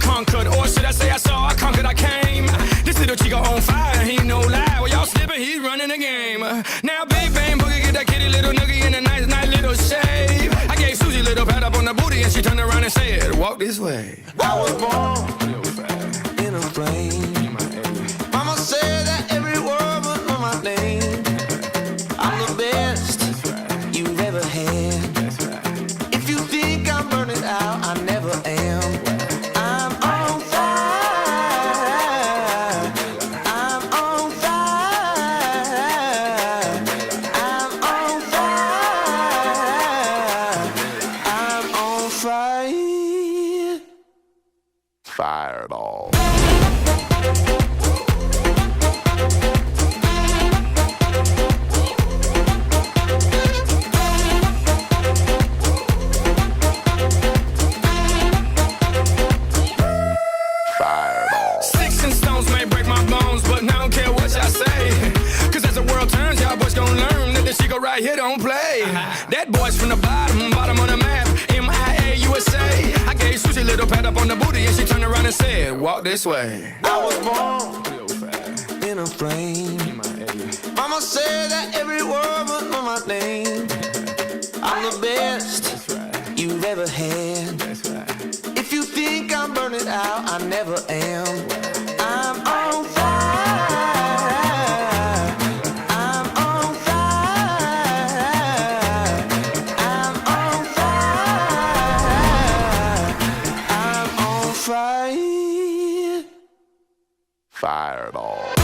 conquered, or should I say I saw, I conquered, I came. This little chico on fire, he no lie. Well, y'all slipping, he's running the game. Now Big Bang Boogie get that kitty little noogie in a nice, nice little shave. I gave Susie a little pat up on the booty and she turned around and said, walk this way. I was born in a flame. Mama said that every word would know my name. I'm the best you've ever had. If you think I'm burning out, I never am. I'm on fire. I'm on fire. I'm on fire. I'm on fire. Fireball. Sticks and stones may break my bones, but I don't care what y'all say. Cause as the world turns, y'all boys gon' learn that the Chico right here don't play. That boy's from the bottom, bottom of the map, MIA, USA. I gave Susie a little pat up on the booty and she turned around and said, walk this way. I was born in a flame. Mama said that every word would know my name. I'm the best you've ever had. If you think I'm burning out, I never am. I'm on fire. I'm on fire. I'm on fire. I'm on fire. Fireball.